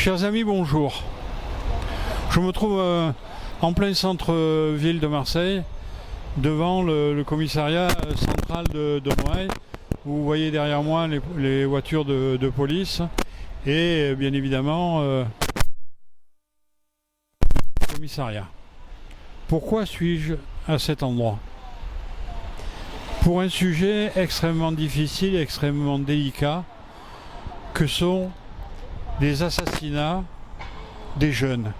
Chers amis, bonjour. Je me trouve en plein centre-ville de Marseille, devant le commissariat central de Noailles. Vous voyez derrière moi les voitures de police et bien évidemment le commissariat. Pourquoi suis-je à cet endroit? Pour un sujet extrêmement difficile, extrêmement délicat, que sont les assassinats des jeunes,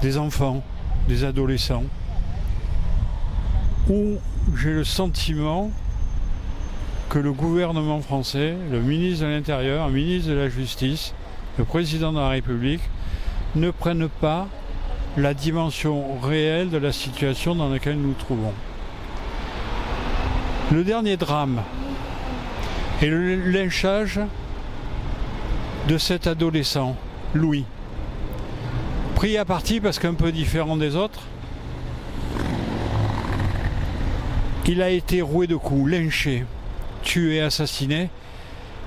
des enfants, des adolescents, où j'ai le sentiment que le gouvernement français, le ministre de l'Intérieur, le ministre de la Justice, le président de la République ne prennent pas la dimension réelle de la situation dans laquelle nous nous trouvons. Le dernier drame est le lynchage de cet adolescent, Louis, pris à partie parce qu'un peu différent des autres. Il a été roué de coups, lynché, tué, assassiné,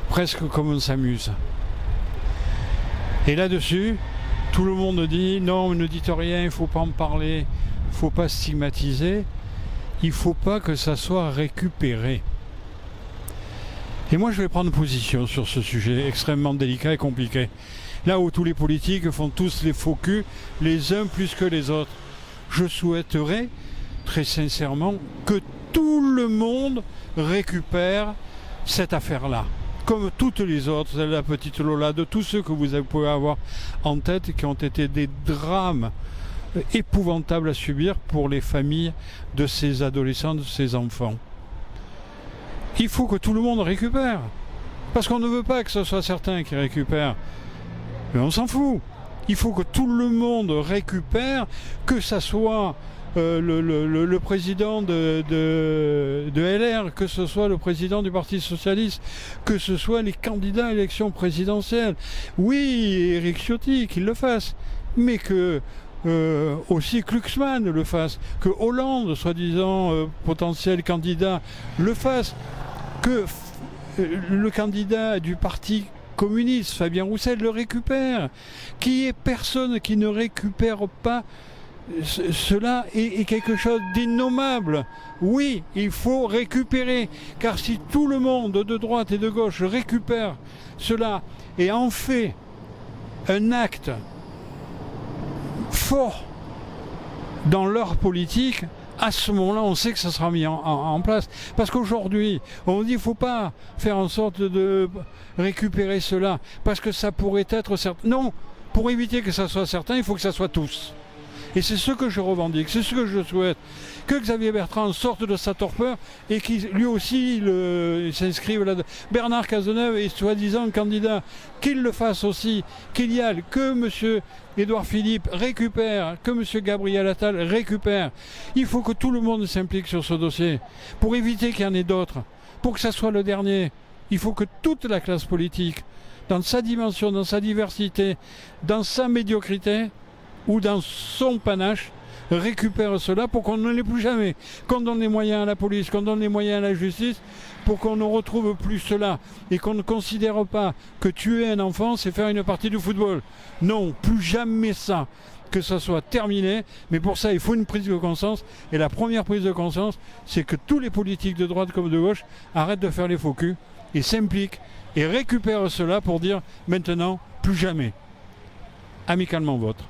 presque comme on s'amuse. Et là-dessus, tout le monde dit non, ne dites rien, il ne faut pas en parler, il ne faut pas stigmatiser, il ne faut pas que ça soit récupéré. Et moi je vais prendre position sur ce sujet extrêmement délicat et compliqué. Là où tous les politiques font tous les faux culs, les uns plus que les autres. Je souhaiterais très sincèrement que tout le monde récupère cette affaire-là. Comme toutes les autres, de la petite Lola, de tous ceux que vous pouvez avoir en tête, qui ont été des drames épouvantables à subir pour les familles de ces adolescents, de ces enfants. Il faut que tout le monde récupère. Parce qu'on ne veut pas que ce soit certains qui récupèrent. Mais on s'en fout. Il faut que tout le monde récupère, que ça soit le président de LR, que ce soit le président du Parti Socialiste, que ce soit les candidats à l'élection présidentielle. Oui, Éric Ciotti, qu'il le fasse. Mais que aussi Glucksmann le fasse. Que Hollande, soi-disant potentiel candidat, le fasse. Que le candidat du Parti communiste, Fabien Roussel, le récupère. Qu'il n'y ait personne qui ne récupère pas cela est quelque chose d'innommable. Oui, il faut récupérer. Car si tout le monde de droite et de gauche récupère cela et en fait un acte fort dans leur politique, à ce moment-là, on sait que ça sera mis en place. Parce qu'aujourd'hui, on dit qu'il ne faut pas faire en sorte de récupérer cela, parce que ça pourrait être certain. Non, pour éviter que ça soit certain, il faut que ça soit tous. Et c'est ce que je revendique, c'est ce que je souhaite. Que Xavier Bertrand sorte de sa torpeur et qu'il lui aussi s'inscrive là-dedans. Bernard Cazeneuve est soi-disant candidat, qu'il le fasse aussi, qu'il y aille, que M. Édouard Philippe récupère, que M. Gabriel Attal récupère. Il faut que tout le monde s'implique sur ce dossier pour éviter qu'il y en ait d'autres, pour que ça soit le dernier. Il faut que toute la classe politique, dans sa dimension, dans sa diversité, dans sa médiocrité, ou dans son panache, récupère cela pour qu'on ne l'ait plus jamais. Qu'on donne les moyens à la police, qu'on donne les moyens à la justice, pour qu'on ne retrouve plus cela. Et qu'on ne considère pas que tuer un enfant, c'est faire une partie de football. Non, plus jamais ça. Que ça soit terminé. Mais pour ça, il faut une prise de conscience. Et la première prise de conscience, c'est que tous les politiques de droite comme de gauche arrêtent de faire les faux culs et s'impliquent et récupèrent cela pour dire maintenant, plus jamais. Amicalement vôtre.